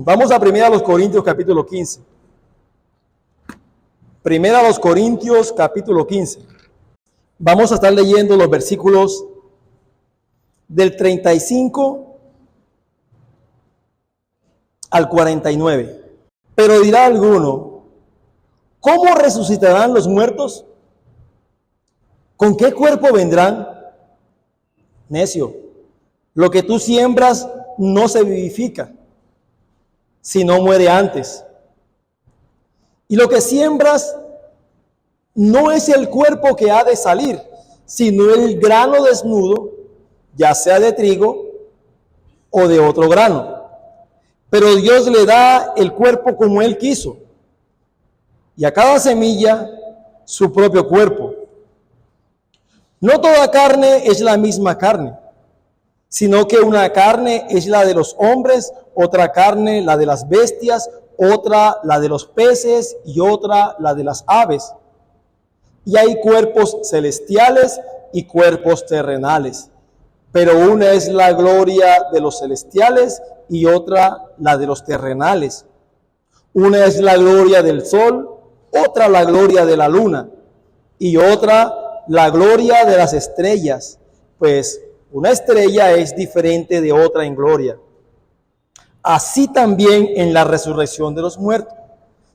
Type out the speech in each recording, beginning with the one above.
Vamos a 1 Corintios capítulo 15. 1 Corintios capítulo 15. Vamos a estar leyendo los versículos del 35 al 49. Pero dirá alguno, ¿cómo resucitarán los muertos? ¿Con qué cuerpo vendrán? Necio, lo que tú siembras no se vivifica, sino muere antes. Y lo que siembras no es el cuerpo que ha de salir, sino el grano desnudo, ya sea de trigo o de otro grano. Pero Dios le da el cuerpo como Él quiso, y a cada semilla su propio cuerpo. No toda carne es la misma carne, sino que una carne es la de los hombres, otra carne la de las bestias, otra la de los peces y otra la de las aves. Y hay cuerpos celestiales y cuerpos terrenales, pero una es la gloria de los celestiales y otra la de los terrenales. Una es la gloria del sol, otra la gloria de la luna y otra la gloria de las estrellas, pues una estrella es diferente de otra en gloria. Así también en la resurrección de los muertos.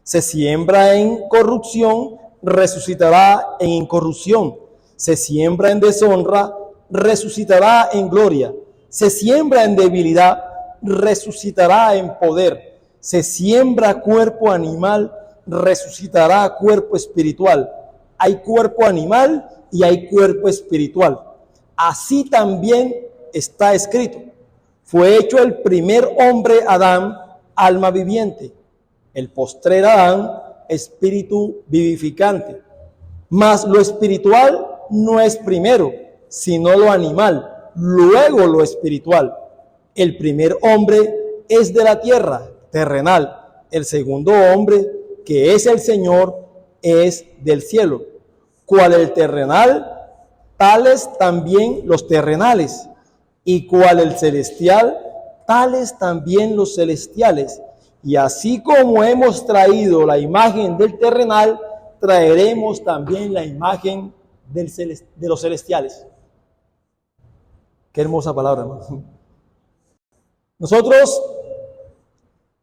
Se siembra en corrupción, resucitará en incorrupción. Se siembra en deshonra, resucitará en gloria. Se siembra en debilidad, resucitará en poder. Se siembra cuerpo animal, resucitará cuerpo espiritual. Hay cuerpo animal y hay cuerpo espiritual. Así también está escrito. Fue hecho el primer hombre Adán, alma viviente. El postrer Adán, espíritu vivificante. Mas lo espiritual no es primero, sino lo animal, luego lo espiritual. El primer hombre es de la tierra, terrenal. El segundo hombre, que es el Señor, es del cielo. Cual el terrenal, tales también los terrenales, y cual el celestial, tales también los celestiales. Y así como hemos traído la imagen del terrenal, traeremos también la imagen de los celestiales. Qué hermosa palabra, hermano. Nosotros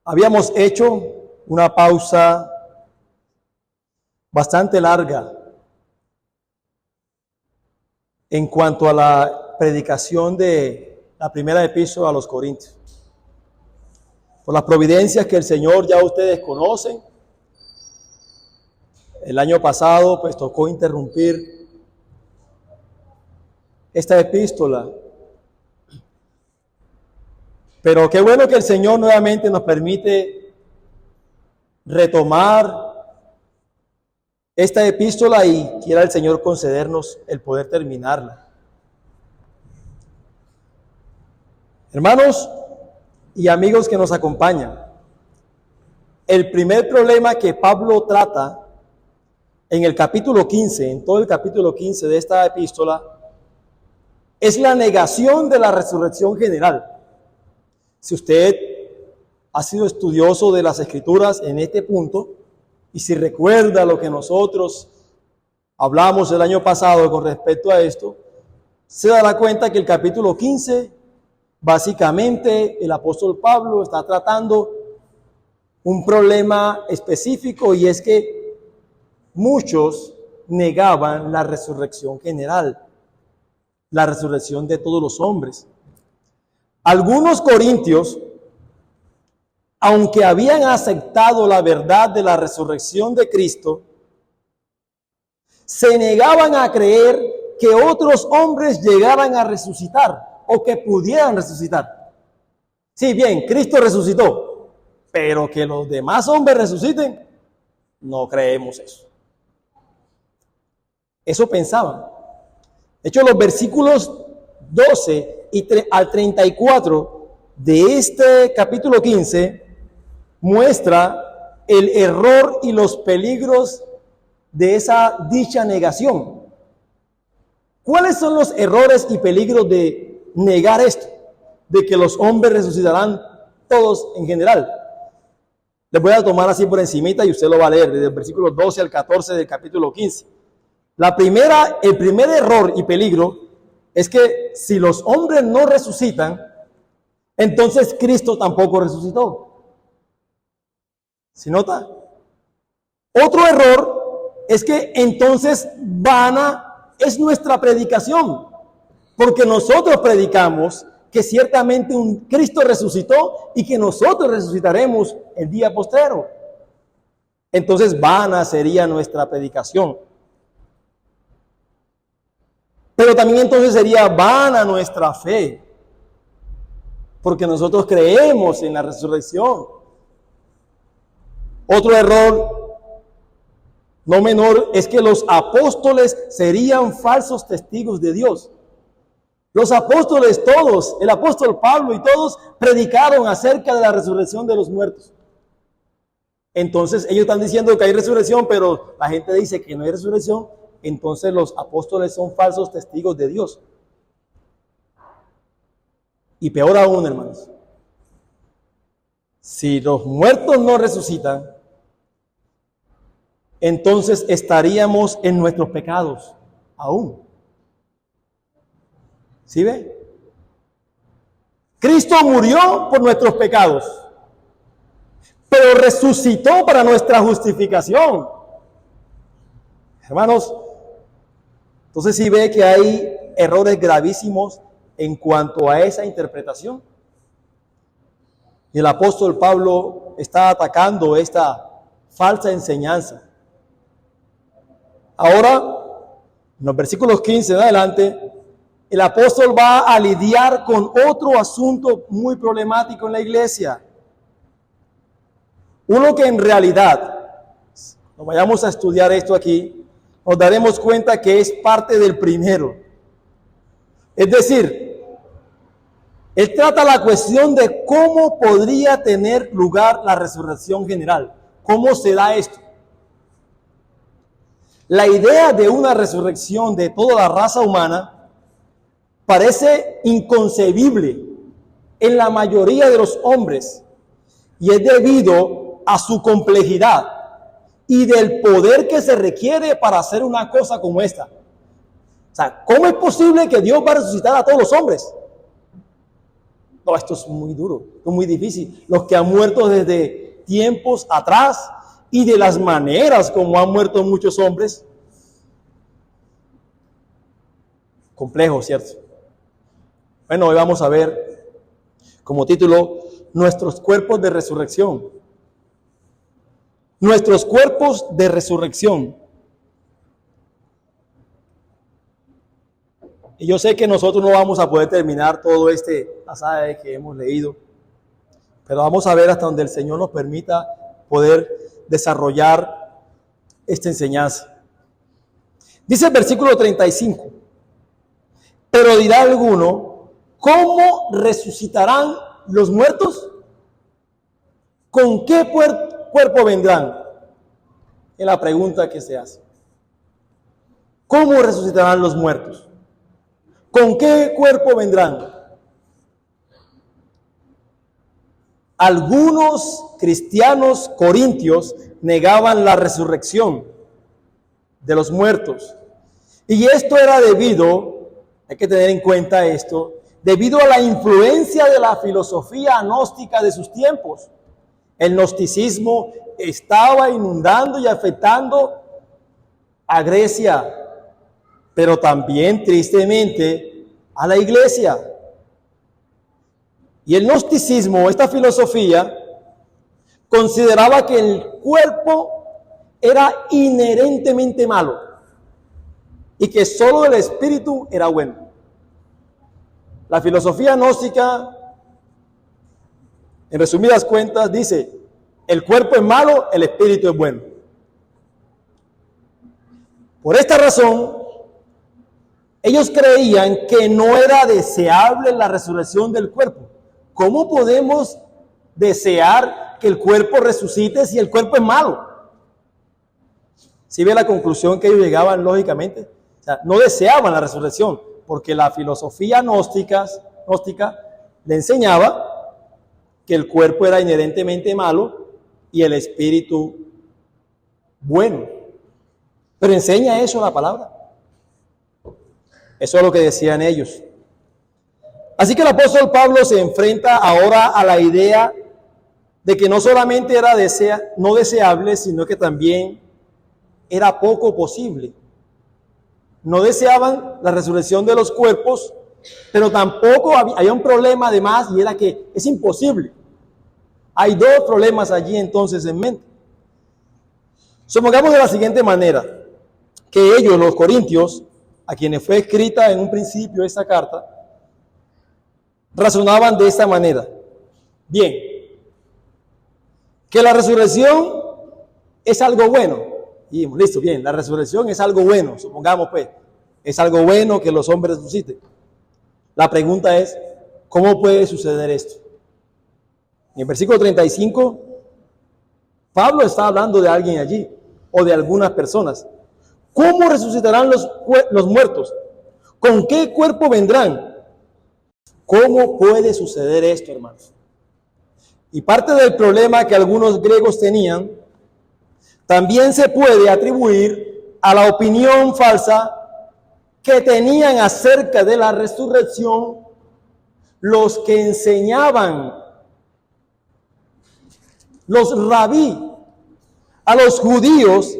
habíamos hecho una pausa bastante larga en cuanto a la predicación de la primera epístola a los Corintios. Por las providencias que el Señor ya ustedes conocen, el año pasado pues tocó interrumpir esta epístola. Pero qué bueno que el Señor nuevamente nos permite retomar esta epístola y quiera el Señor concedernos el poder terminarla. Hermanos y amigos que nos acompañan, el primer problema que Pablo trata en el capítulo 15, en todo el capítulo 15 de esta epístola, es la negación de la resurrección general. Si usted ha sido estudioso de las Escrituras en este punto, y si recuerda lo que nosotros hablamos el año pasado con respecto a esto, se dará cuenta que el capítulo 15, básicamente el apóstol Pablo está tratando un problema específico, y es que muchos negaban la resurrección general, la resurrección de todos los hombres. Algunos corintios, aunque habían aceptado la verdad de la resurrección de Cristo, se negaban a creer que otros hombres llegaran a resucitar o que pudieran resucitar. Sí, bien, Cristo resucitó, pero que los demás hombres resuciten, no creemos eso. Eso pensaban. De hecho, los versículos 12 al 34 de este capítulo 15 muestra el error y los peligros de esa dicha negación. ¿Cuáles son los errores y peligros de negar esto? De que los hombres resucitarán todos en general. Les voy a tomar así por encimita y usted lo va a leer desde el versículo 12 al 14 del capítulo 15. El primer error y peligro es que si los hombres no resucitan, entonces Cristo tampoco resucitó. ¿Sí nota? Otro error es que entonces vana es nuestra predicación, porque nosotros predicamos que ciertamente un Cristo resucitó y que nosotros resucitaremos el día postrero. Entonces vana sería nuestra predicación. Pero también entonces sería vana nuestra fe, porque nosotros creemos en la resurrección. Otro error no menor es que los apóstoles serían falsos testigos de Dios. Los apóstoles todos, el apóstol Pablo y todos, predicaron acerca de la resurrección de los muertos. Entonces ellos están diciendo que hay resurrección, pero la gente dice que no hay resurrección. Entonces los apóstoles son falsos testigos de Dios. Y peor aún, hermanos, si los muertos no resucitan, entonces estaríamos en nuestros pecados aún. ¿Sí ve? Cristo murió por nuestros pecados, pero resucitó para nuestra justificación. Hermanos, entonces sí ve que hay errores gravísimos en cuanto a esa interpretación. Y el apóstol Pablo está atacando esta falsa enseñanza. Ahora, en los versículos 15 en adelante, el apóstol va a lidiar con otro asunto muy problemático en la iglesia. Uno que en realidad, cuando vayamos a estudiar esto aquí, nos daremos cuenta que es parte del primero. Es decir, él trata la cuestión de cómo podría tener lugar la resurrección general. ¿Cómo se da esto? La idea de una resurrección de toda la raza humana parece inconcebible en la mayoría de los hombres y es debido a su complejidad y del poder que se requiere para hacer una cosa como esta. O sea, ¿cómo es posible que Dios va a resucitar a todos los hombres? No, esto es muy duro, esto es muy difícil. Los que han muerto desde tiempos atrás y de las maneras como han muerto muchos hombres. Complejo, ¿cierto? Bueno, hoy vamos a ver como título nuestros cuerpos de resurrección. Nuestros cuerpos de resurrección. Y yo sé que nosotros no vamos a poder terminar todo este pasaje que hemos leído, pero vamos a ver hasta donde el Señor nos permita poder desarrollar esta enseñanza. Dice el versículo 35, pero dirá alguno, ¿cómo resucitarán los muertos? ¿Con qué cuerpo vendrán? Es la pregunta que se hace. ¿Cómo resucitarán los muertos? ¿Con qué cuerpo vendrán? Algunos cristianos corintios negaban la resurrección de los muertos. Y esto era debido, hay que tener en cuenta esto, debido a la influencia de la filosofía gnóstica de sus tiempos. El gnosticismo estaba inundando y afectando a Grecia, pero también tristemente a la iglesia. Y el gnosticismo, esta filosofía, consideraba que el cuerpo era inherentemente malo y que solo el espíritu era bueno. La filosofía gnóstica, en resumidas cuentas, dice, el cuerpo es malo, el espíritu es bueno. Por esta razón, ellos creían que no era deseable la resurrección del cuerpo. ¿Cómo podemos desear que el cuerpo resucite si el cuerpo es malo? ¿Sí ve la conclusión que ellos llegaban lógicamente? O sea, no deseaban la resurrección, porque la filosofía gnóstica le enseñaba que el cuerpo era inherentemente malo y el espíritu bueno. Pero enseña eso la palabra. Eso es lo que decían ellos. Así que el apóstol Pablo se enfrenta ahora a la idea de que no solamente era no deseable, sino que también era poco posible. No deseaban la resurrección de los cuerpos, pero tampoco había un problema además, y era que es imposible. Hay dos problemas allí entonces en mente. Supongamos de la siguiente manera, que ellos, los corintios, a quienes fue escrita en un principio esta carta, razonaban de esta manera. Bien, que la resurrección es algo bueno. Y listo, bien, la resurrección es algo bueno, supongamos pues, es algo bueno que los hombres resuciten. La pregunta es, ¿cómo puede suceder esto? En el versículo 35, Pablo está hablando de alguien allí, o de algunas personas. ¿Cómo resucitarán los muertos? ¿Con qué cuerpo vendrán? ¿Cómo puede suceder esto, hermanos? Y parte del problema que algunos griegos tenían también se puede atribuir a la opinión falsa que tenían acerca de la resurrección los que enseñaban, los rabí, a los judíos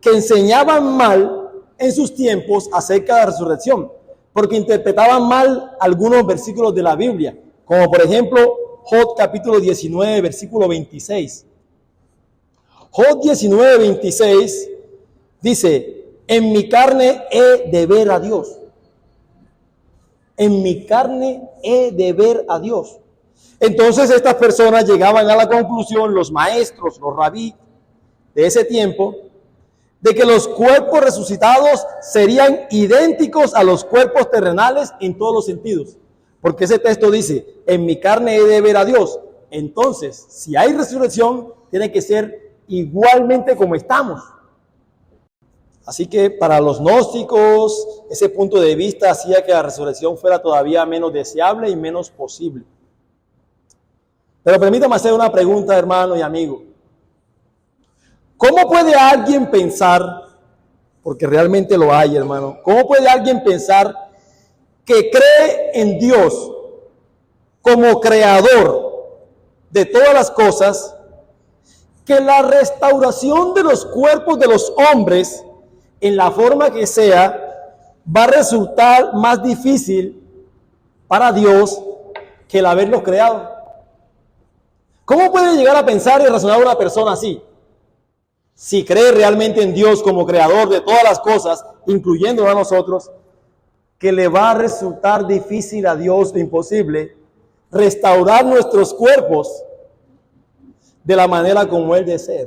que enseñaban mal en sus tiempos acerca de la resurrección, porque interpretaban mal algunos versículos de la Biblia, como por ejemplo Job capítulo 19, versículo 26. Job 19, 26 dice, en mi carne he de ver a Dios. En mi carne he de ver a Dios. Entonces estas personas llegaban a la conclusión, los maestros, los rabí de ese tiempo, de que los cuerpos resucitados serían idénticos a los cuerpos terrenales en todos los sentidos. Porque ese texto dice, en mi carne he de ver a Dios. Entonces, si hay resurrección, tiene que ser igualmente como estamos. Así que para los gnósticos, ese punto de vista hacía que la resurrección fuera todavía menos deseable y menos posible. Pero permítame hacer una pregunta, hermano y amigo. ¿Cómo puede alguien pensar, porque realmente lo hay, hermano, cómo puede alguien pensar que cree en Dios como creador de todas las cosas, que la restauración de los cuerpos de los hombres, en la forma que sea, va a resultar más difícil para Dios que el haberlos creado? ¿Cómo puede llegar a pensar y razonar una persona así? Si cree realmente en Dios como creador de todas las cosas, incluyendo a nosotros, que le va a resultar difícil a Dios, imposible, restaurar nuestros cuerpos de la manera como Él desea.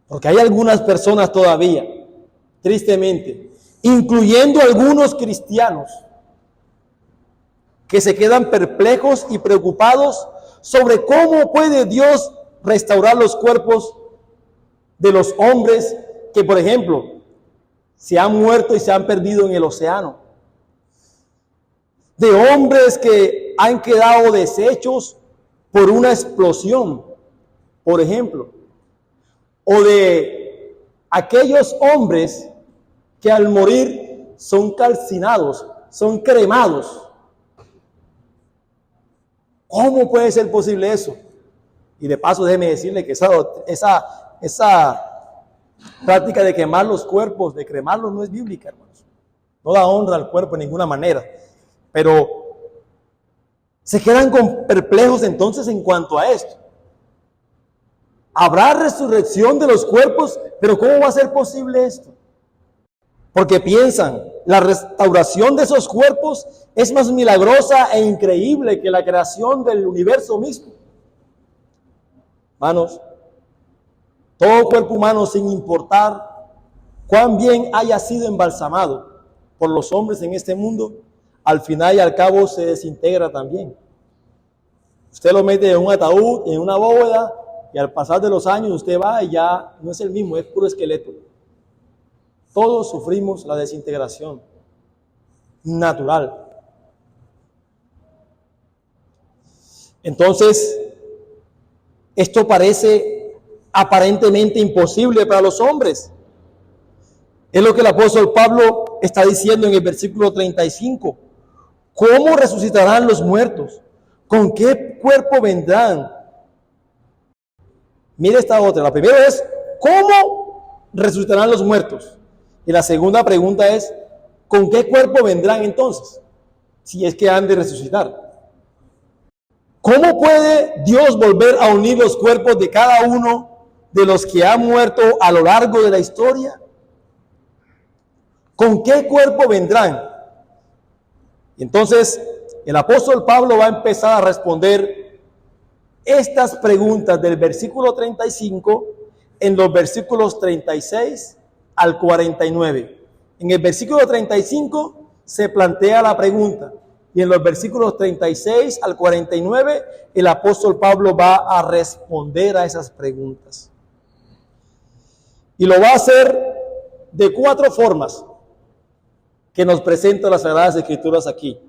Porque hay algunas personas todavía, tristemente, incluyendo algunos cristianos, que se quedan perplejos y preocupados sobre cómo puede Dios restaurar los cuerpos de los hombres que, por ejemplo, se han muerto y se han perdido en el océano. De hombres que han quedado deshechos por una explosión, por ejemplo. O de aquellos hombres que al morir son calcinados, son cremados. ¿Cómo puede ser posible eso? Y de paso déjeme decirle que esa práctica de quemar los cuerpos, de cremarlos, no es bíblica, hermanos. No da honra al cuerpo de ninguna manera. Pero se quedan perplejos entonces en cuanto a esto. Habrá resurrección de los cuerpos, pero ¿cómo va a ser posible esto? Porque piensan, la restauración de esos cuerpos es más milagrosa e increíble que la creación del universo mismo. Hermanos, todo cuerpo humano, sin importar cuán bien haya sido embalsamado por los hombres en este mundo, al final y al cabo se desintegra también. Usted lo mete en un ataúd, en una bóveda, y al pasar de los años usted va y ya no es el mismo, es puro esqueleto. Todos sufrimos la desintegración natural. Entonces, Esto parece aparentemente imposible para los hombres. Es lo que el apóstol Pablo está diciendo en el versículo 35. ¿Cómo resucitarán los muertos? ¿Con qué cuerpo vendrán? Mire esta otra. La primera es, ¿cómo resucitarán los muertos? Y la segunda pregunta es, ¿con qué cuerpo vendrán entonces? Si es que han de resucitar. ¿Cómo puede Dios volver a unir los cuerpos de cada uno de los que han muerto a lo largo de la historia? ¿Con qué cuerpo vendrán? Entonces, el apóstol Pablo va a empezar a responder estas preguntas del versículo 35 en los versículos 36 al 49. En el versículo 35 se plantea la pregunta y en los versículos 36 al 49 el apóstol Pablo va a responder a esas preguntas. Y lo va a hacer de 4 formas que nos presenta las Sagradas Escrituras aquí.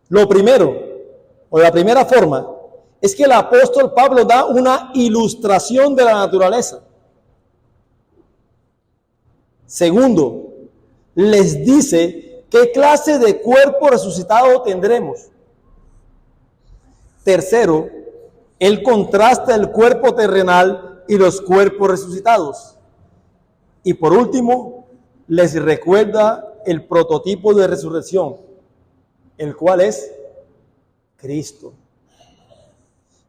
Lo primero, o la primera forma, es que el apóstol Pablo da una ilustración de la naturaleza. Segundo, les dice qué clase de cuerpo resucitado tendremos. Tercero, él contrasta el cuerpo terrenal y los cuerpos resucitados. Y por último, les recuerda el prototipo de resurrección, el cual es Cristo.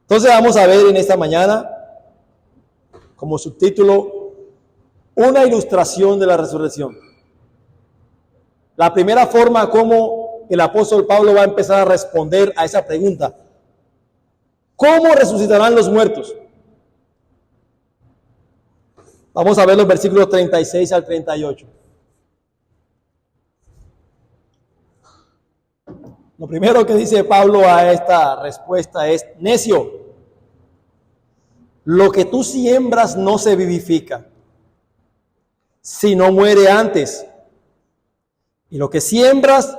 Entonces vamos a ver en esta mañana, como subtítulo, una ilustración de la resurrección. La primera forma como el apóstol Pablo va a empezar a responder a esa pregunta: ¿cómo resucitarán los muertos? Vamos a ver los versículos 36 al 38. Lo primero que dice Pablo a esta respuesta es: necio, lo que tú siembras no se vivifica, sino muere antes. Y lo que siembras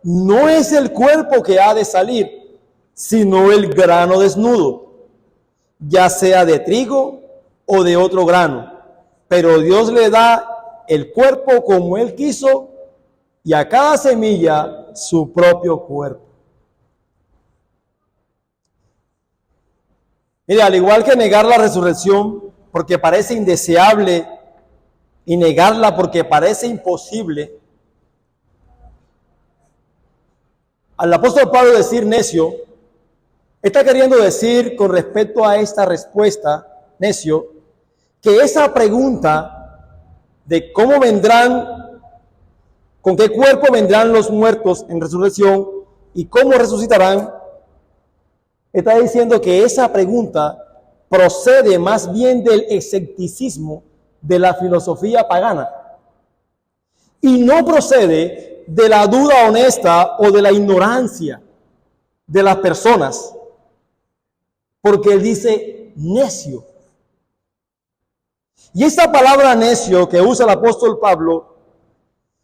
no es el cuerpo que ha de salir, sino el grano desnudo, ya sea de trigo o de otro grano. Pero Dios le da el cuerpo como Él quiso, y a cada semilla su propio cuerpo. Mire, al igual que negar la resurrección porque parece indeseable y negarla porque parece imposible, al apóstol Pablo decir necio, está queriendo decir con respecto a esta respuesta, necio, que esa pregunta de cómo vendrán, con qué cuerpo vendrán los muertos en resurrección y cómo resucitarán, está diciendo que esa pregunta procede más bien del escepticismo de la filosofía pagana y no procede de la duda honesta o de la ignorancia de las personas, porque él dice necio. Y esta palabra necio que usa el apóstol Pablo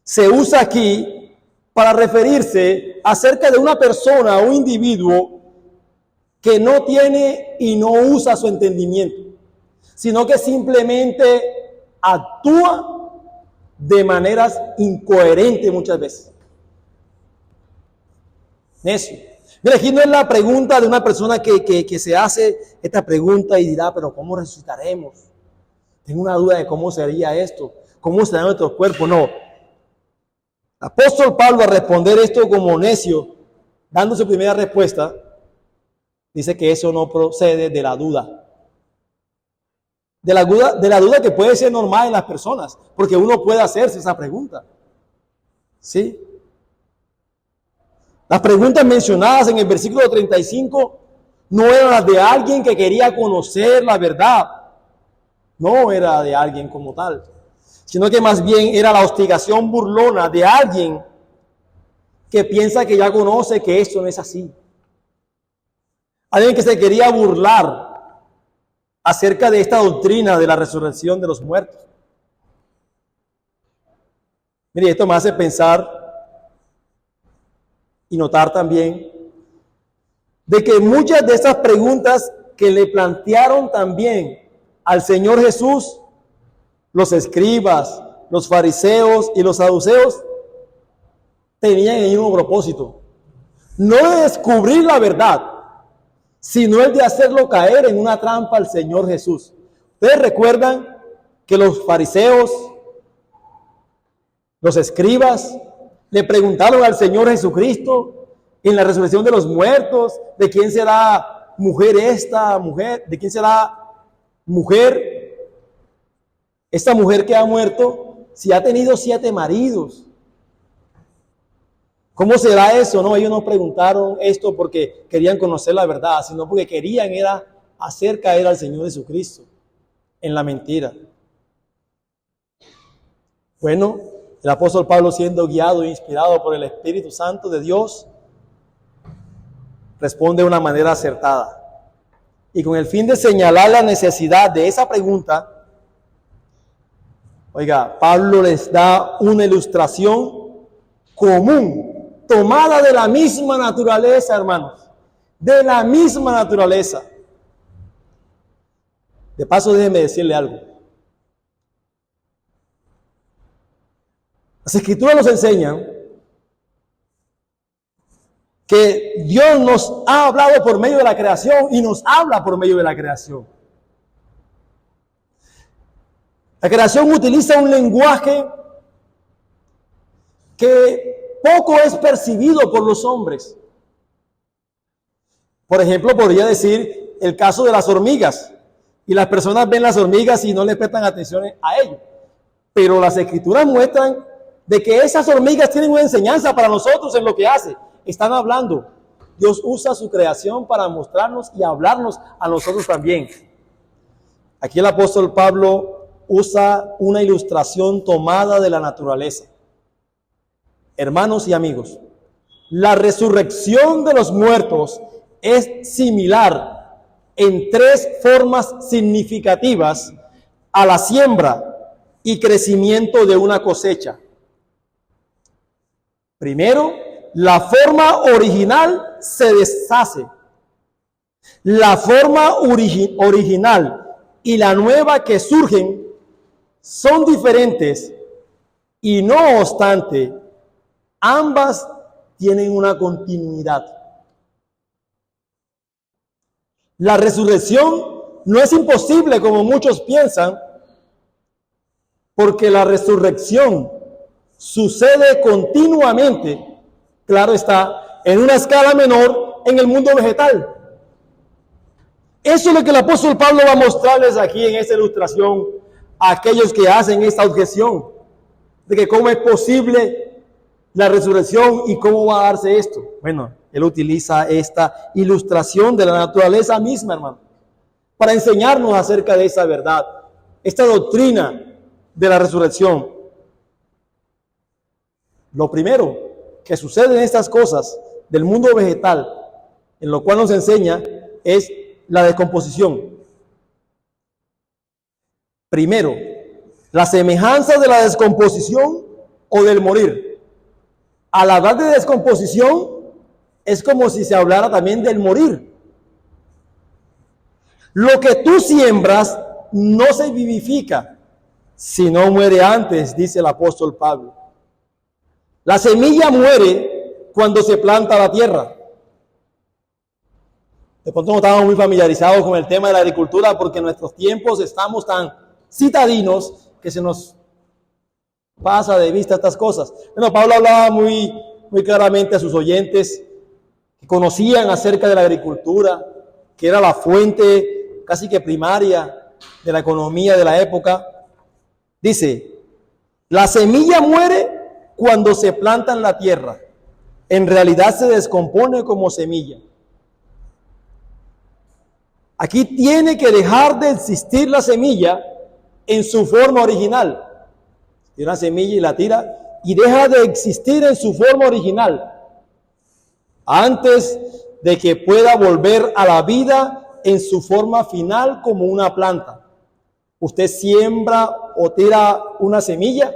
se usa aquí para referirse acerca de una persona o un individuo que no tiene y no usa su entendimiento, sino que simplemente actúa de maneras incoherentes muchas veces. Necio. Mira, aquí no es la pregunta de una persona que se hace esta pregunta y dirá: pero ¿cómo resucitaremos? Tengo una duda de cómo sería esto, cómo será nuestro cuerpo. No. El apóstol Pablo, al responder esto como necio, dando su primera respuesta, dice que eso no procede de la duda. De la duda que puede ser normal en las personas, porque uno puede hacerse esa pregunta. ¿Sí? Las preguntas mencionadas en el versículo 35 no eran las de alguien que quería conocer la verdad. No era de alguien como tal, sino que más bien era la hostigación burlona de alguien que piensa que ya conoce que esto no es así. Alguien que se quería burlar acerca de esta doctrina de la resurrección de los muertos. Mire, esto me hace pensar y notar también de que muchas de estas preguntas que le plantearon también al Señor Jesús los escribas, los fariseos y los saduceos tenían el mismo propósito. No de descubrir la verdad, sino el de hacerlo caer en una trampa al Señor Jesús. Ustedes recuerdan que los fariseos, los escribas, le preguntaron al Señor Jesucristo en la resurrección de los muertos, ¿de quién será mujer esta mujer? ¿De quién será mujer esta mujer que ha muerto si ha tenido 7 maridos? ¿Cómo será eso? No, ellos no preguntaron esto porque querían conocer la verdad, sino porque querían era hacer caer al Señor Jesucristo en la mentira. Bueno, el apóstol Pablo, siendo guiado e inspirado por el Espíritu Santo de Dios, responde de una manera acertada. Y con el fin de señalar la necesidad de esa pregunta, oiga, Pablo les da una ilustración común, tomada de la misma naturaleza, hermanos, de la misma naturaleza. De paso, déjenme decirle algo. Las Escrituras nos enseñan que Dios nos ha hablado por medio de la creación y nos habla por medio de la creación. La creación utiliza un lenguaje que poco es percibido por los hombres. Por ejemplo, podría decir el caso de las hormigas. Y las personas ven las hormigas y no le prestan atención a ello. Pero las Escrituras muestran de que esas hormigas tienen una enseñanza para nosotros en lo que hace. Están hablando. Dios usa su creación para mostrarnos y hablarnos a nosotros también. Aquí el apóstol Pablo usa una ilustración tomada de la naturaleza. Hermanos y amigos, la resurrección de los muertos es similar en 3 formas significativas a la siembra y crecimiento de una cosecha. Primero, la forma original se deshace. La forma original y la nueva que surgen son diferentes y no obstante, ambas tienen una continuidad. La resurrección no es imposible como muchos piensan, porque la resurrección sucede continuamente, claro está, en una escala menor en el mundo vegetal. Eso es lo que el apóstol Pablo va a mostrarles aquí en esta ilustración a aquellos que hacen esta objeción de que cómo es posible la resurrección y cómo va a darse esto. Bueno, él utiliza esta ilustración de la naturaleza misma, hermano, para enseñarnos acerca de esa verdad, esta doctrina de la resurrección. Lo primero que sucede en estas cosas del mundo vegetal, en lo cual nos enseña, es la descomposición. Primero, la semejanza de la descomposición o del morir. Al hablar de descomposición, es como si se hablara también del morir. Lo que tú siembras no se vivifica, sino muere antes, dice el apóstol Pablo. La semilla muere cuando se planta la tierra. De pronto no estamos muy familiarizados con el tema de la agricultura porque en nuestros tiempos estamos tan citadinos que se nos pasa de vista estas cosas. Bueno, Pablo hablaba muy claramente a sus oyentes que conocían acerca de la agricultura, que era la fuente casi que primaria de la economía de la época. Dice, la semilla muere cuando se planta en la tierra. En realidad se descompone como semilla. Aquí tiene que dejar de existir la semilla en su forma original. Tiene una semilla y la tira y deja de existir en su forma original antes de que pueda volver a la vida en su forma final como una planta. Usted siembra o tira una semilla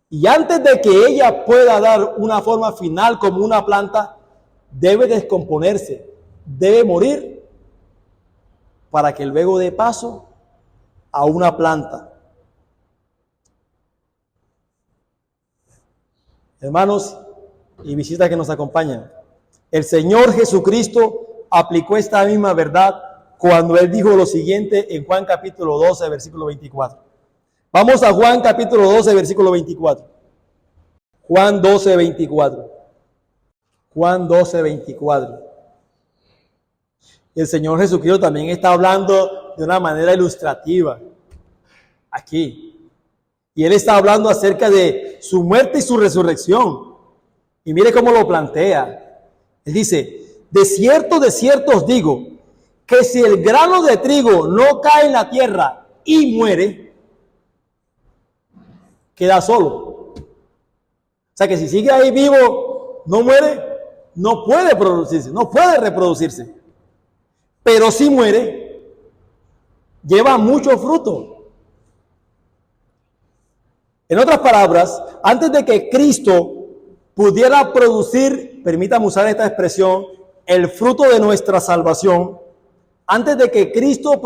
y antes de que ella pueda dar una forma final como una planta, debe descomponerse, debe morir para que luego dé paso a una planta. Hermanos y visitas que nos acompañan, el Señor Jesucristo aplicó esta misma verdad cuando Él dijo lo siguiente en Juan capítulo 12, versículo 24. Vamos a Juan capítulo 12, versículo 24. Juan 12, 24. Juan 12, 24. El Señor Jesucristo también está hablando de una manera ilustrativa aquí. Y Él está hablando acerca de su muerte y su resurrección. Y mire cómo lo plantea. Él dice, de cierto os digo, que si el grano de trigo no cae en la tierra y muere, queda solo. O sea que si sigue ahí vivo, no muere, no puede producirse, no puede reproducirse. Pero si muere, lleva mucho fruto. En otras palabras, antes de que Cristo pudiera producir, permítame usar esta expresión, el fruto de nuestra salvación, antes de que Cristo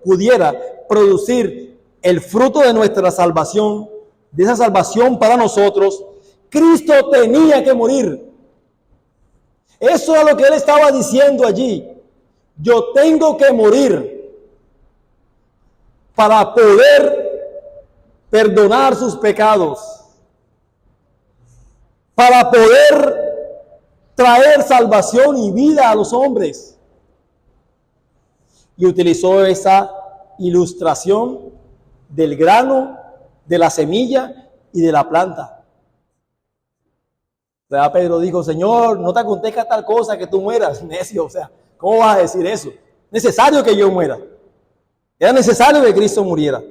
pudiera producir el fruto de nuestra salvación, de esa salvación para nosotros, Cristo tenía que morir. Eso es lo que Él estaba diciendo allí. Yo tengo que morir para poder perdonar sus pecados, para poder traer salvación y vida a los hombres. Y utilizó esa ilustración del grano, de la semilla y de la planta. ¿Verdad? Pedro dijo, Señor, no te acontezca tal cosa que tú mueras, necio. O sea, ¿cómo vas a decir eso? Necesario que yo muera. Era necesario que Cristo muriera.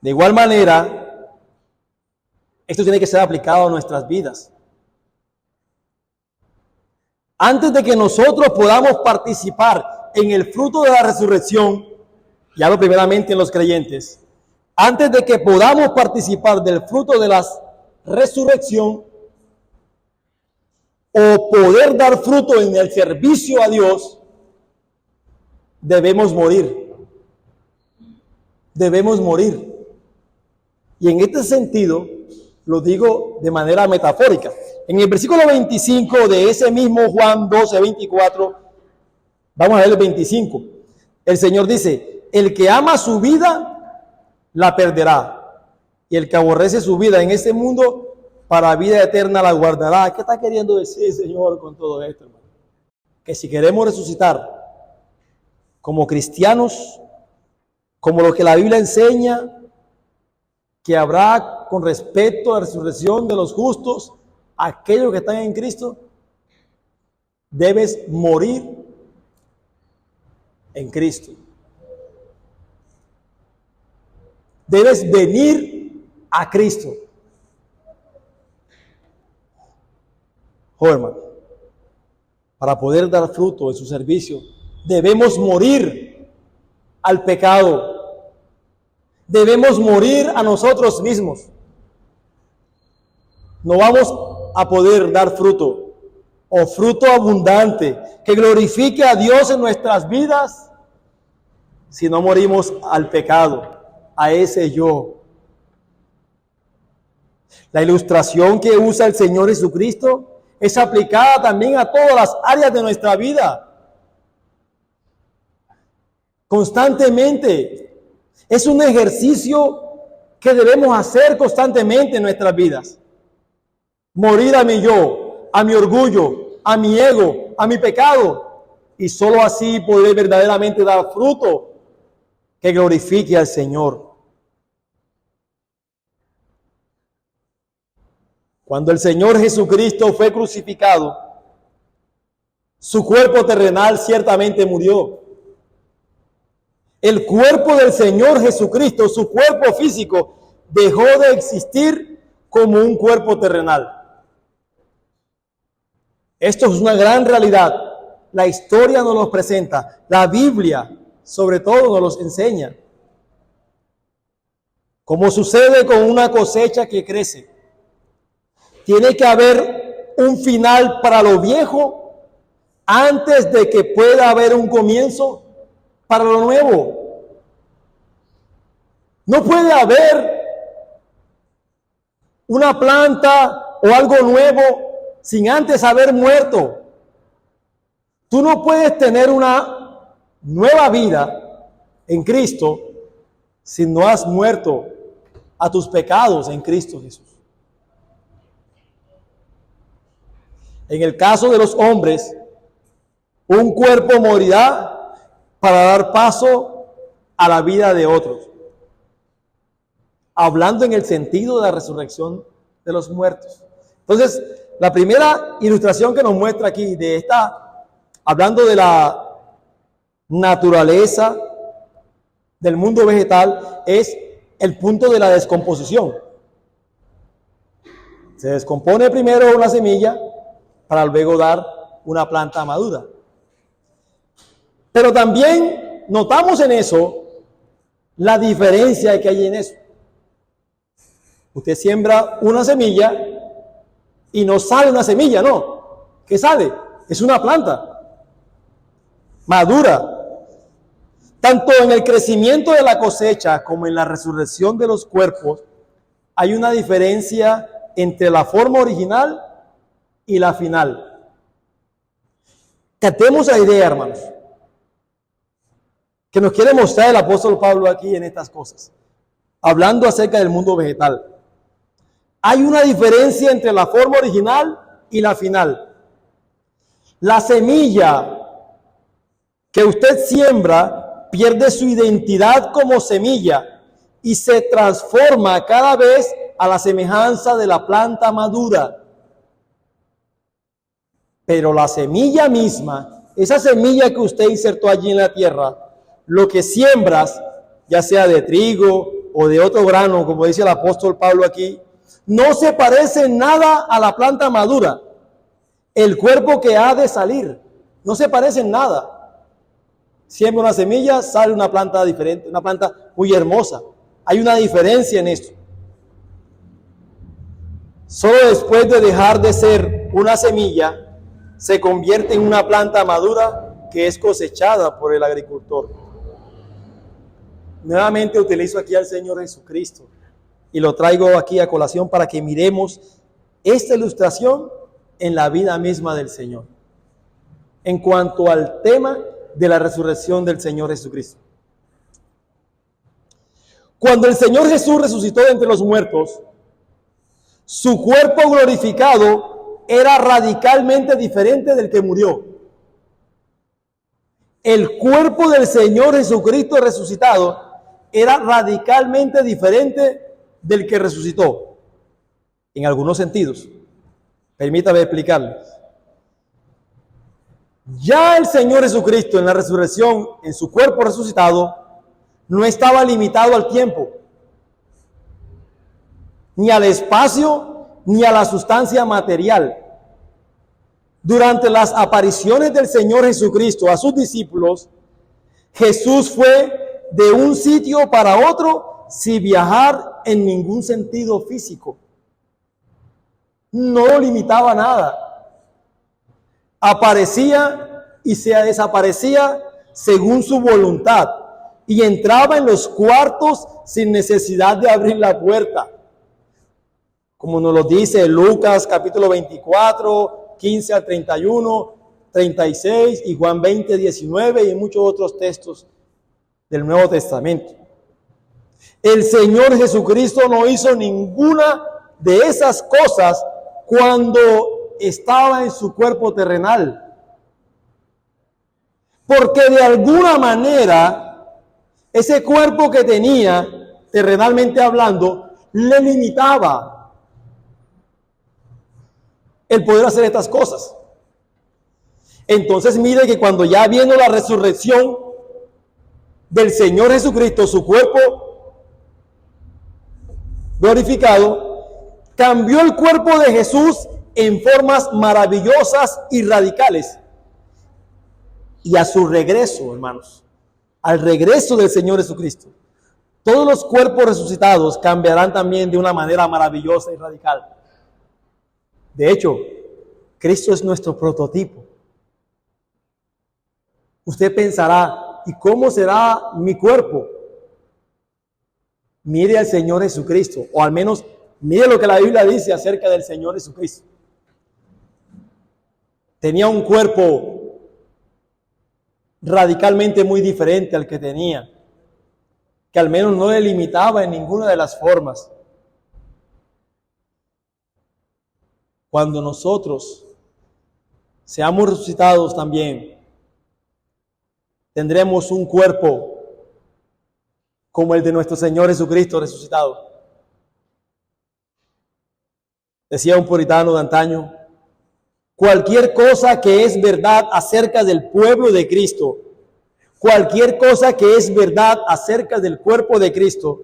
De igual manera, esto tiene que ser aplicado a nuestras vidas. Antes de que nosotros podamos participar en el fruto de la resurrección, y hablo primeramente en los creyentes, antes de que podamos participar del fruto de la resurrección o poder dar fruto en el servicio a Dios, debemos morir. Debemos morir. Y en este sentido, lo digo de manera metafórica. En el versículo 25 de ese mismo Juan 12, 24, vamos a ver el 25. El Señor dice, el que ama su vida, la perderá. Y el que aborrece su vida en este mundo, para vida eterna la guardará. ¿Qué está queriendo decir el Señor con todo esto, hermano? Que si queremos resucitar como cristianos, como lo que la Biblia enseña, que habrá con respecto a la resurrección de los justos, aquellos que están en Cristo, debes morir en Cristo. Debes venir a Cristo. Hermano, para poder dar fruto en su servicio, debemos morir al pecado. Debemos morir a nosotros mismos. No vamos a poder dar fruto o fruto abundante que glorifique a Dios en nuestras vidas si no morimos al pecado, a ese yo. La ilustración que usa el Señor Jesucristo es aplicada también a todas las áreas de nuestra vida. Constantemente. Es un ejercicio que debemos hacer constantemente en nuestras vidas. Morir a mi yo, a mi orgullo, a mi ego, a mi pecado. Y solo así poder verdaderamente dar fruto que glorifique al Señor. Cuando el Señor Jesucristo fue crucificado, su cuerpo terrenal ciertamente murió. El cuerpo del Señor Jesucristo, su cuerpo físico, dejó de existir como un cuerpo terrenal. Esto es una gran realidad. La historia nos lo presenta. La Biblia, sobre todo, nos los enseña. Como sucede con una cosecha que crece. Tiene que haber un final para lo viejo, antes de que pueda haber un comienzo para lo nuevo. No puede haber una planta o algo nuevo sin antes haber muerto. Tú no puedes tener una nueva vida en Cristo si no has muerto a tus pecados en Cristo Jesús. En el caso de los hombres, un cuerpo morirá para dar paso a la vida de otros. Hablando en el sentido de la resurrección de los muertos. Entonces, la primera ilustración que nos muestra aquí de esta, hablando de la naturaleza del mundo vegetal, es el punto de la descomposición. Se descompone primero una semilla para luego dar una planta madura. Pero también notamos en eso la diferencia que hay en eso. Usted siembra una semilla y no sale una semilla, no. ¿Qué sale? Es una planta madura. Tanto en el crecimiento de la cosecha como en la resurrección de los cuerpos, hay una diferencia entre la forma original y la final. Captemos la idea, hermanos, que nos quiere mostrar el apóstol Pablo aquí en estas cosas, hablando acerca del mundo vegetal. Hay una diferencia entre la forma original y la final. La semilla que usted siembra pierde su identidad como semilla y se transforma cada vez a la semejanza de la planta madura. Pero la semilla misma, esa semilla que usted insertó allí en la tierra, lo que siembras, ya sea de trigo o de otro grano, como dice el apóstol Pablo aquí, no se parece en nada a la planta madura. El cuerpo que ha de salir, no se parece en nada. Siembra una semilla, sale una planta diferente, una planta muy hermosa. Hay una diferencia en esto. Solo después de dejar de ser una semilla, se convierte en una planta madura que es cosechada por el agricultor. Nuevamente utilizo aquí al Señor Jesucristo y lo traigo aquí a colación para que miremos esta ilustración en la vida misma del Señor. En cuanto al tema de la resurrección del Señor Jesucristo. Cuando el Señor Jesús resucitó de entre los muertos, su cuerpo glorificado era radicalmente diferente del que murió. El cuerpo del Señor Jesucristo resucitado era radicalmente diferente del que resucitó, en algunos sentidos. Permítame explicarles. Ya el Señor Jesucristo en la resurrección, en su cuerpo resucitado, no estaba limitado al tiempo, ni al espacio, ni a la sustancia material. Durante las apariciones del Señor Jesucristo a sus discípulos, Jesús fue de un sitio para otro sin viajar en ningún sentido físico. No lo limitaba nada. Aparecía y se desaparecía según su voluntad y entraba en los cuartos sin necesidad de abrir la puerta. Como nos lo dice Lucas capítulo 24, 15 al 31, 36 y Juan 20, 19 y muchos otros textos del Nuevo Testamento. El Señor Jesucristo no hizo ninguna de esas cosas cuando estaba en su cuerpo terrenal. Porque de alguna manera, ese cuerpo que tenía, terrenalmente hablando, le limitaba el poder hacer estas cosas. Entonces mire que cuando ya vino la resurrección del Señor Jesucristo, su cuerpo glorificado, cambió el cuerpo de Jesús en formas maravillosas y radicales. Y a su regreso, hermanos, al regreso del Señor Jesucristo, todos los cuerpos resucitados cambiarán también de una manera maravillosa y radical. De hecho, Cristo es nuestro prototipo. Usted pensará, ¿y cómo será mi cuerpo? Mire al Señor Jesucristo, o al menos mire lo que la Biblia dice acerca del Señor Jesucristo. Tenía un cuerpo radicalmente muy diferente al que tenía, que al menos no le limitaba en ninguna de las formas. Cuando nosotros seamos resucitados también, tendremos un cuerpo como el de nuestro Señor Jesucristo resucitado. Decía un puritano de antaño, cualquier cosa que es verdad acerca del pueblo de Cristo, cualquier cosa que es verdad acerca del cuerpo de Cristo,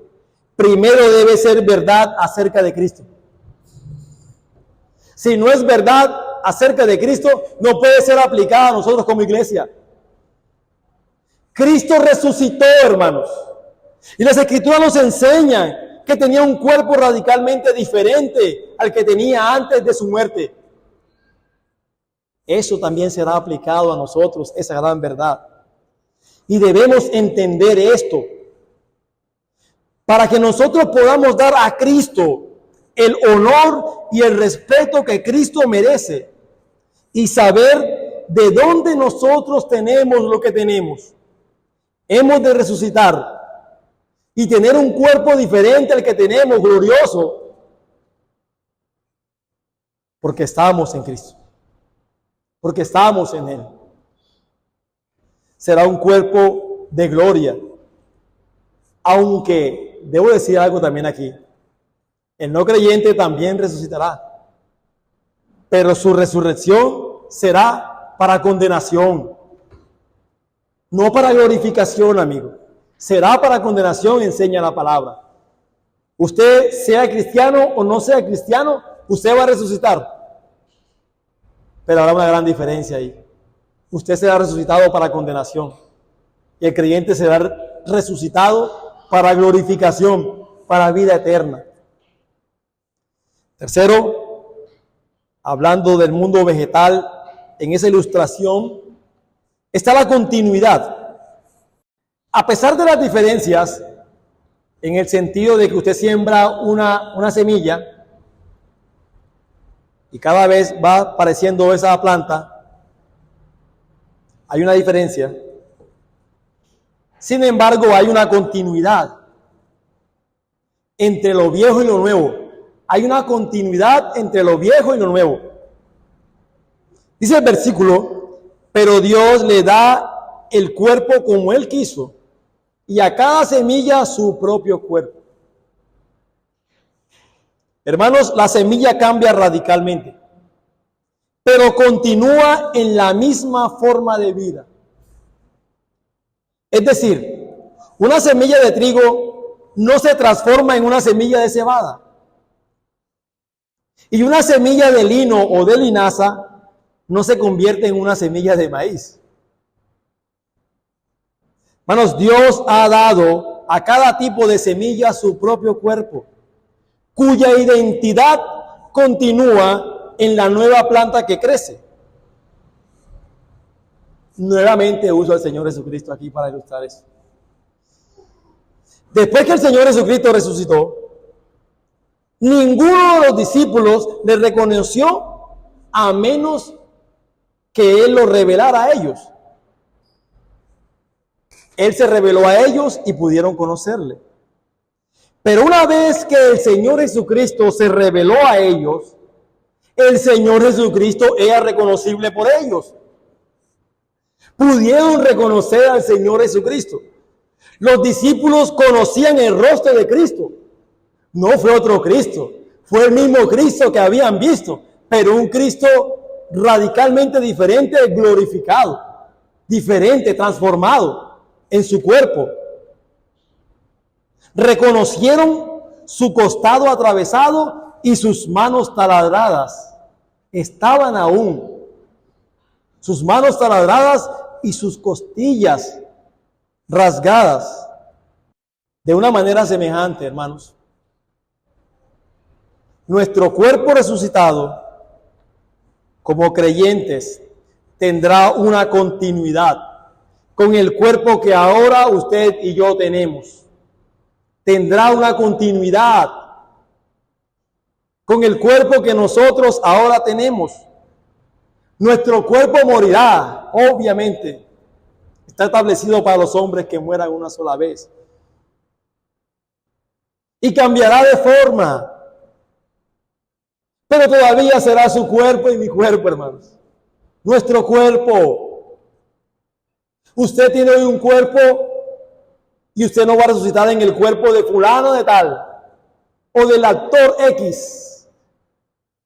primero debe ser verdad acerca de Cristo. Si no es verdad acerca de Cristo, no puede ser aplicada a nosotros como iglesia. Cristo resucitó, hermanos. Y las Escrituras nos enseñan que tenía un cuerpo radicalmente diferente al que tenía antes de su muerte. Eso también será aplicado a nosotros, esa gran verdad. Y debemos entender esto para que nosotros podamos dar a Cristo el honor y el respeto que Cristo merece y saber de dónde nosotros tenemos lo que tenemos. Hemos de resucitar y tener un cuerpo diferente al que tenemos, glorioso, porque estamos en Cristo, porque estamos en Él. Será un cuerpo de gloria, aunque debo decir algo también aquí. El no creyente también resucitará, pero su resurrección será para condenación, no para glorificación, amigo. Será para condenación, enseña la palabra. Usted sea cristiano o no sea cristiano, usted va a resucitar. Pero habrá una gran diferencia ahí. Usted será resucitado para condenación y el creyente será resucitado para glorificación, para vida eterna. Tercero, hablando del mundo vegetal, en esa ilustración está la continuidad. A pesar de las diferencias, en el sentido de que usted siembra una semilla y cada vez va apareciendo esa planta, hay una diferencia. Sin embargo, hay una continuidad entre lo viejo y lo nuevo. Hay una continuidad entre lo viejo y lo nuevo. Dice el versículo, pero Dios le da el cuerpo como Él quiso, y a cada semilla su propio cuerpo. Hermanos, la semilla cambia radicalmente, pero continúa en la misma forma de vida. Es decir, una semilla de trigo no se transforma en una semilla de cebada. Y una semilla de lino o de linaza no se convierte en una semilla de maíz. Hermanos, Dios ha dado a cada tipo de semilla su propio cuerpo, cuya identidad continúa en la nueva planta que crece. Nuevamente uso al Señor Jesucristo aquí para ilustrar eso. Después que el Señor Jesucristo resucitó, ninguno de los discípulos le reconoció a menos que Él lo revelara a ellos. Él se reveló a ellos y pudieron conocerle. Pero una vez que el Señor Jesucristo se reveló a ellos, el Señor Jesucristo era reconocible por ellos. Pudieron reconocer al Señor Jesucristo. Los discípulos conocían el rostro de Cristo. No fue otro Cristo, fue el mismo Cristo que habían visto, pero un Cristo radicalmente diferente, glorificado, diferente, transformado en su cuerpo. Reconocieron su costado atravesado y sus manos taladradas. Estaban aún sus manos taladradas y sus costillas rasgadas. De una manera semejante, hermanos, nuestro cuerpo resucitado, como creyentes, tendrá una continuidad. con el cuerpo que ahora usted y yo tenemos. Tendrá una continuidad con el cuerpo que nosotros ahora tenemos. Nuestro cuerpo morirá, obviamente. Está establecido para los hombres que mueran una sola vez. Y cambiará de forma. Pero todavía será su cuerpo y mi cuerpo, hermanos. Nuestro cuerpo. Usted tiene hoy un cuerpo y usted no va a resucitar en el cuerpo de fulano de tal, o del actor X,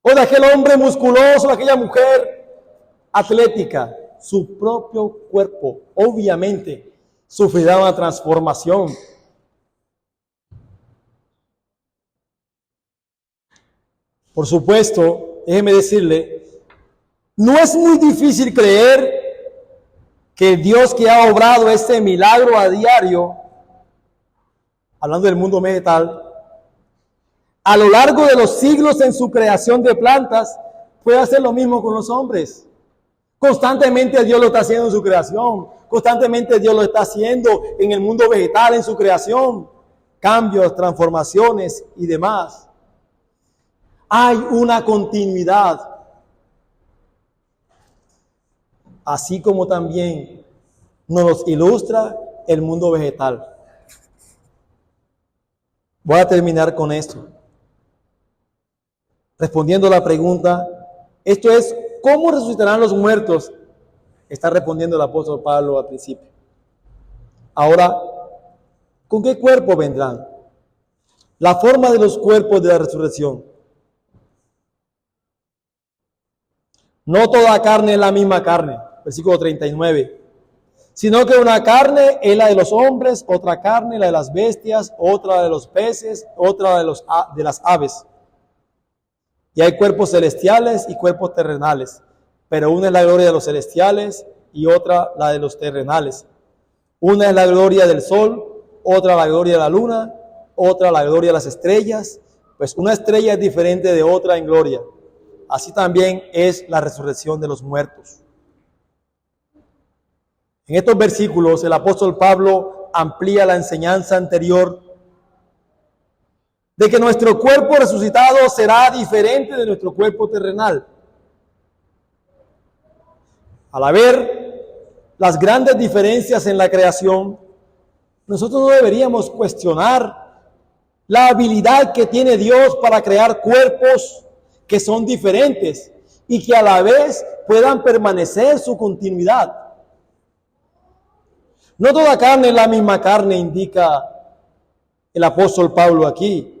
o de aquel hombre musculoso, de aquella mujer atlética. Su propio cuerpo, obviamente, sufrirá una transformación. Por supuesto, déjeme decirle, no es muy difícil creer que Dios, que ha obrado este milagro a diario, hablando del mundo vegetal, a lo largo de los siglos en su creación de plantas, puede hacer lo mismo con los hombres. Constantemente Dios lo está haciendo en su creación. Constantemente Dios lo está haciendo en el mundo vegetal, en su creación. Cambios, transformaciones y demás. Hay una continuidad. Así como también nos ilustra el mundo vegetal. Voy a terminar con esto. Respondiendo a la pregunta, esto es, ¿cómo resucitarán los muertos? Está respondiendo el apóstol Pablo al principio. Ahora, ¿con qué cuerpo vendrán? La forma de los cuerpos de la resurrección. No toda carne es la misma carne, versículo 39. Sino que una carne es la de los hombres, otra carne la de las bestias, otra de los peces, otra de las aves. Y hay cuerpos celestiales y cuerpos terrenales, pero una es la gloria de los celestiales y otra la de los terrenales. Una es la gloria del sol, otra la gloria de la luna, otra la gloria de las estrellas, pues una estrella es diferente de otra en gloria. Así también es la resurrección de los muertos. En estos versículos el apóstol Pablo amplía la enseñanza anterior de que nuestro cuerpo resucitado será diferente de nuestro cuerpo terrenal. Al haber las grandes diferencias en la creación, nosotros no deberíamos cuestionar la habilidad que tiene Dios para crear cuerpos que son diferentes y que a la vez puedan permanecer su continuidad. No toda carne es la misma carne, indica el apóstol Pablo aquí.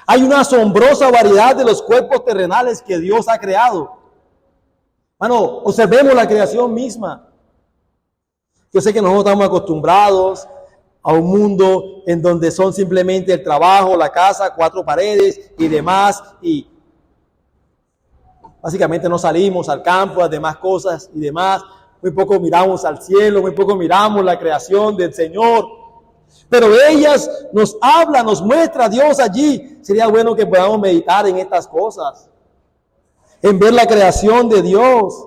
Hay una asombrosa variedad de los cuerpos terrenales que Dios ha creado. Bueno, observemos la creación misma. Yo sé que nosotros estamos acostumbrados a un mundo en donde son simplemente el trabajo, la casa, 4 paredes y demás, y básicamente no salimos al campo, las demás cosas y demás. Muy poco miramos al cielo, muy poco miramos la creación del Señor. Pero ellas nos hablan, nos muestra a Dios allí. Sería bueno que podamos meditar en estas cosas, en ver la creación de Dios,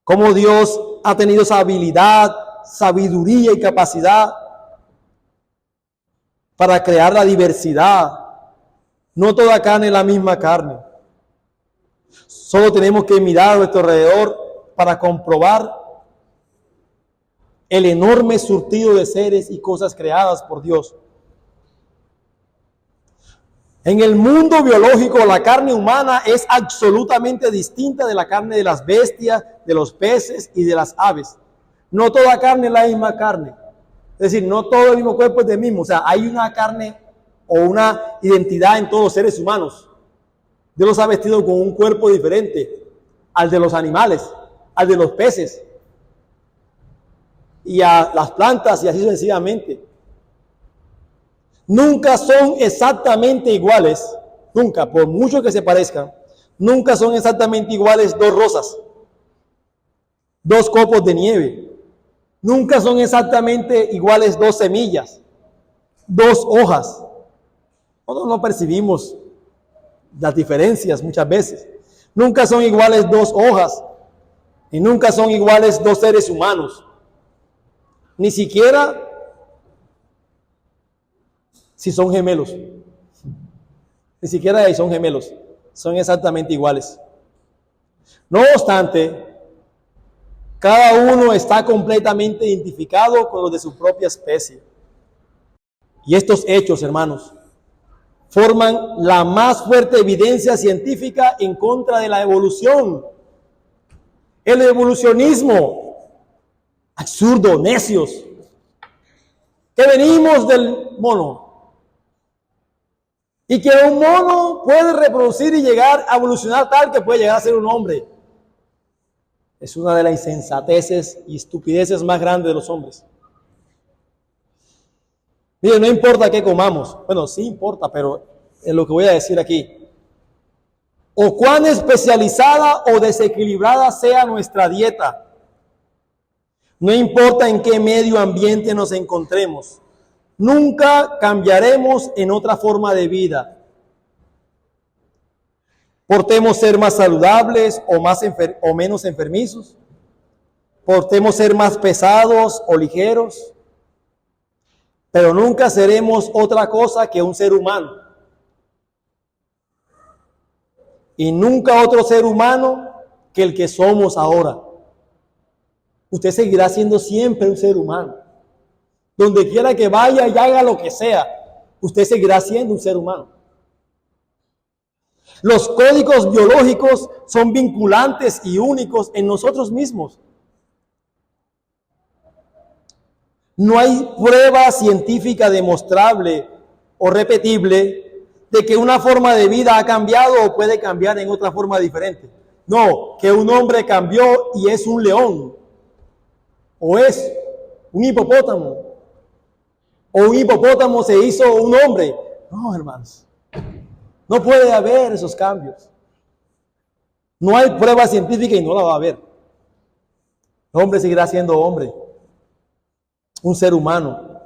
cómo Dios ha tenido esa habilidad, sabiduría y capacidad para crear la diversidad. No toda carne es la misma carne. Solo tenemos que mirar a nuestro alrededor para comprobar el enorme surtido de seres y cosas creadas por Dios. En el mundo biológico, la carne humana es absolutamente distinta de la carne de las bestias, de los peces y de las aves. No toda carne es la misma carne. Es decir, no todo el mismo cuerpo es del mismo. O sea, hay una carne o una identidad en todos los seres humanos. Dios los ha vestido con un cuerpo diferente al de los animales, al de los peces y a las plantas y así sucesivamente. Nunca son exactamente iguales, nunca, por mucho que se parezcan, nunca son exactamente iguales 2 rosas, 2 copos de nieve, nunca son exactamente iguales 2 semillas, 2 hojas. Nosotros no percibimos las diferencias muchas veces. Nunca son iguales 2 hojas y nunca son iguales 2 seres humanos. Ni siquiera si son gemelos. Ni siquiera si son gemelos. Son exactamente iguales. No obstante, cada uno está completamente identificado con los de su propia especie. Y estos hechos, hermanos, forman la más fuerte evidencia científica en contra de la evolución. El evolucionismo, absurdo, necios, que venimos del mono. Y que un mono puede reproducir y llegar a evolucionar tal que puede llegar a ser un hombre. Es una de las insensateces y estupideces más grandes de los hombres. Mire, no importa qué comamos. Bueno, sí importa, pero es lo que voy a decir aquí. O cuán especializada o desequilibrada sea nuestra dieta. No importa en qué medio ambiente nos encontremos. Nunca cambiaremos en otra forma de vida. Portemos ser más saludables o menos enfermizos. Portemos ser más pesados o ligeros. Pero nunca seremos otra cosa que un ser humano. Y nunca otro ser humano que el que somos ahora. Usted seguirá siendo siempre un ser humano. Donde quiera que vaya y haga lo que sea, usted seguirá siendo un ser humano. Los códigos biológicos son vinculantes y únicos en nosotros mismos. No hay prueba científica demostrable o repetible de que una forma de vida ha cambiado o puede cambiar en otra forma diferente. No, que un hombre cambió y es un león, o es un hipopótamo, o un hipopótamo se hizo un hombre. No, hermanos, no puede haber esos cambios. No hay prueba científica y no la va a haber. El hombre seguirá siendo hombre, un ser humano.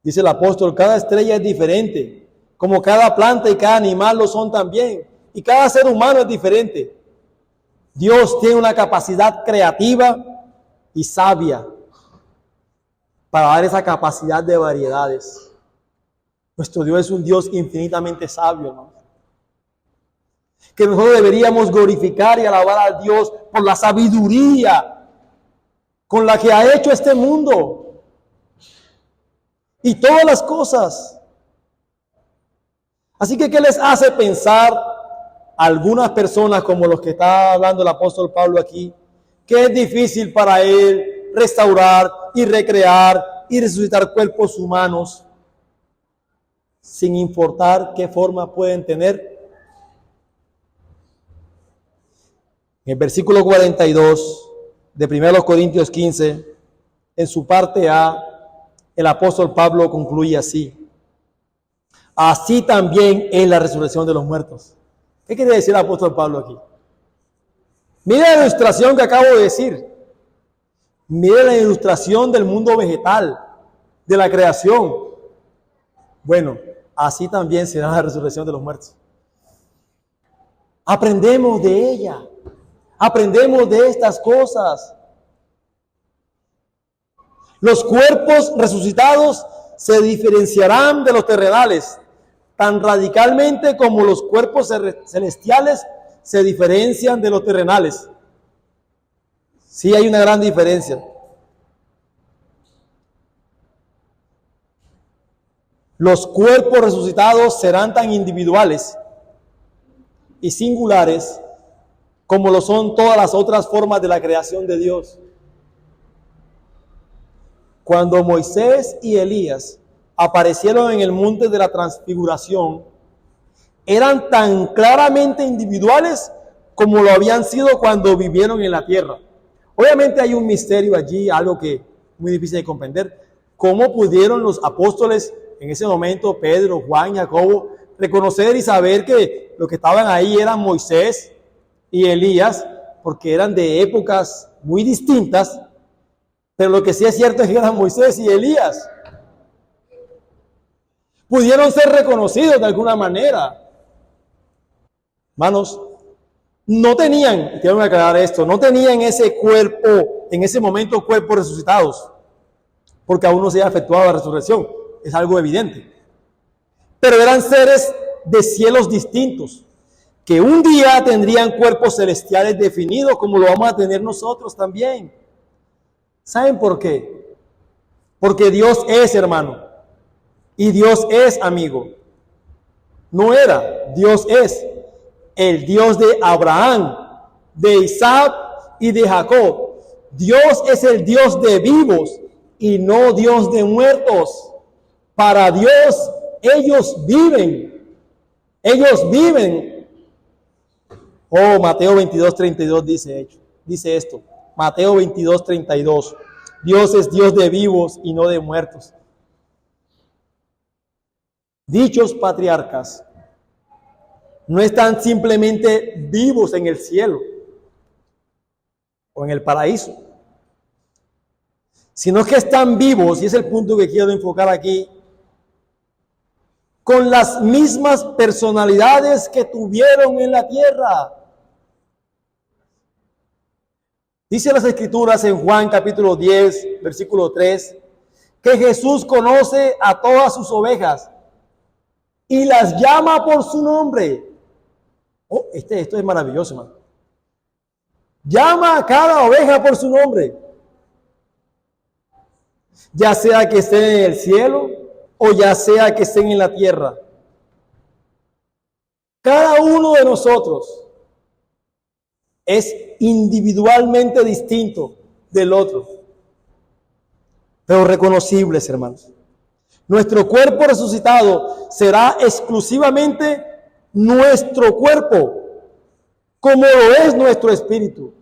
Dice el apóstol, cada estrella es diferente, como cada planta y cada animal lo son también, y cada ser humano es diferente. Dios tiene una capacidad creativa y sabia para dar esa capacidad de variedades. Nuestro Dios es un Dios infinitamente sabio, ¿no? Que nosotros deberíamos glorificar y alabar a Dios por la sabiduría con la que ha hecho este mundo y todas las cosas. Así que, ¿qué les hace pensar a algunas personas, como los que está hablando el apóstol Pablo aquí, que es difícil para él restaurar y recrear y resucitar cuerpos humanos sin importar qué forma pueden tener? En el versículo 42 de 1 Corintios 15, en su parte A, el apóstol Pablo concluye así: así también es la resurrección de los muertos. ¿Qué quiere decir el apóstol Pablo aquí? Mira la ilustración que acabo de decir. Mira la ilustración del mundo vegetal, de la creación. Bueno, así también será la resurrección de los muertos. Aprendemos de ella. Aprendemos de estas cosas. Los cuerpos resucitados se diferenciarán de los terrenales tan radicalmente como los cuerpos celestiales se diferencian de los terrenales. Sí, hay una gran diferencia. Los cuerpos resucitados serán tan individuales y singulares como lo son todas las otras formas de la creación de Dios. Cuando Moisés y Elías aparecieron en el monte de la transfiguración, eran tan claramente individuales como lo habían sido cuando vivieron en la tierra. Obviamente hay un misterio allí, algo que es muy difícil de comprender. ¿Cómo pudieron los apóstoles en ese momento, Pedro, Juan, Jacobo, reconocer y saber que los que estaban ahí eran Moisés y Elías? Porque eran de épocas muy distintas, pero lo que sí es cierto es que eran Moisés y Elías. Pudieron ser reconocidos de alguna manera. Hermanos, no tenían, quiero aclarar esto, no tenían ese cuerpo, en ese momento cuerpos resucitados. porque aún no se ha efectuado la resurrección, es algo evidente. Pero eran seres de cielos distintos, que un día tendrían cuerpos celestiales definidos, como lo vamos a tener nosotros también. ¿Saben por qué? Porque Dios es hermano, y Dios es amigo. No era, Dios es el Dios de Abraham, de Isaac y de Jacob. Dios es el Dios de vivos y no Dios de muertos. Para Dios ellos viven. Ellos viven. Oh, Mateo 22:32 dice esto. Mateo 22:32. Dios es Dios de vivos y no de muertos. Dichos patriarcas no están simplemente vivos en el cielo o en el paraíso, sino que están vivos, y es el punto que quiero enfocar aquí, con las mismas personalidades que tuvieron en la tierra. Dice las Escrituras en Juan capítulo 10, versículo 3, que Jesús conoce a todas sus ovejas y las llama por su nombre. Oh, esto es maravilloso, hermano. Llama a cada oveja por su nombre. Ya sea que estén en el cielo o ya sea que estén en la tierra. Cada uno de nosotros es individualmente distinto del otro, pero reconocibles, hermanos. Nuestro cuerpo resucitado será exclusivamente nuestro cuerpo, como lo es nuestro espíritu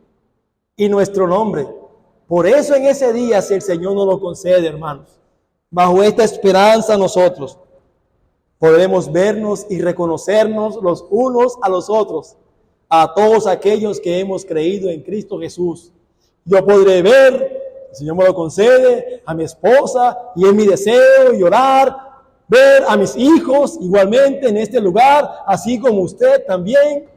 y nuestro nombre. Por eso en ese día, si el Señor nos lo concede, hermanos, bajo esta esperanza nosotros podremos vernos y reconocernos los unos a los otros, a todos aquellos que hemos creído en Cristo Jesús. Yo podré ver, el Señor me lo concede, a mi esposa, y es mi deseo llorar, ver a mis hijos igualmente en este lugar, así como usted también.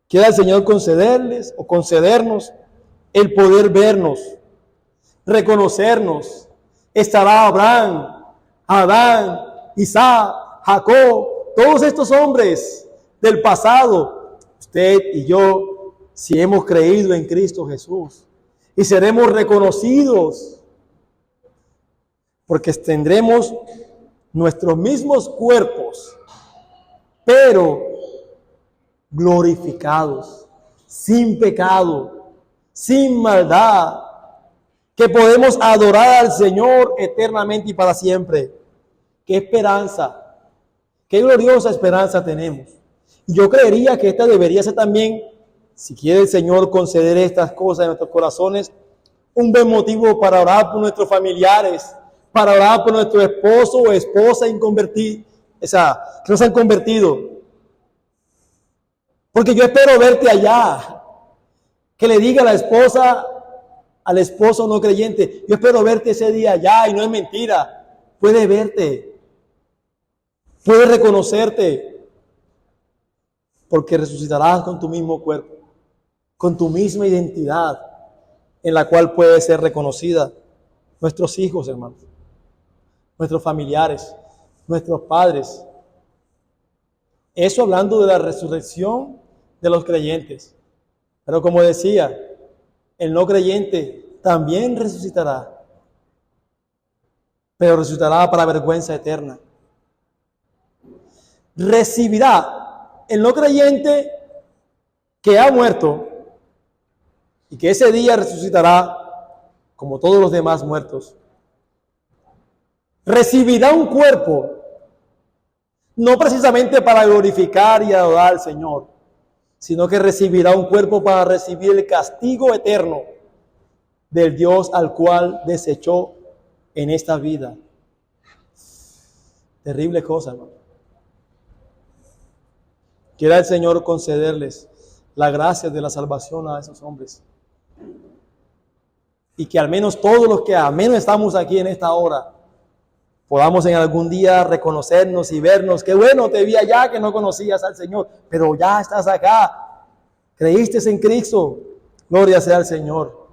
Quiera el Señor concederles o concedernos el poder vernos, reconocernos. Estará Abraham, Adán, Isaac, Jacob, todos estos hombres del pasado, usted y yo, si hemos creído en Cristo Jesús, y seremos reconocidos porque tendremos nuestros mismos cuerpos, pero glorificados, sin pecado, sin maldad, que podemos adorar al Señor eternamente y para siempre. ¡Qué esperanza! ¡Qué gloriosa esperanza tenemos! Y yo creería que esta debería ser también, si quiere el Señor conceder estas cosas en nuestros corazones, un buen motivo para orar por nuestros familiares, para orar por nuestro esposo o esposa inconvertido, que no se han convertido. Porque yo espero verte allá, que le diga a la esposa, al esposo no creyente, yo espero verte ese día allá, y no es mentira, puede verte, puede reconocerte, porque resucitarás con tu mismo cuerpo, con tu misma identidad, en la cual puede ser reconocida. Nuestros hijos, hermanos, nuestros familiares, nuestros padres. Eso hablando de la resurrección de los creyentes. Pero como decía, el no creyente también resucitará, pero resucitará para vergüenza eterna. Recibirá el no creyente que ha muerto y que ese día resucitará como todos los demás muertos. Recibirá un cuerpo, no precisamente para glorificar y adorar al Señor, sino que recibirá un cuerpo para recibir el castigo eterno del Dios al cual desechó en esta vida. Terrible cosa, hermano. Quiera el Señor concederles la gracia de la salvación a esos hombres. Y que al menos todos los que al menos estamos aquí en esta hora, podamos en algún día reconocernos y vernos. Qué bueno, te vi allá que no conocías al Señor, pero ya estás acá. Creíste en Cristo. Gloria sea al Señor.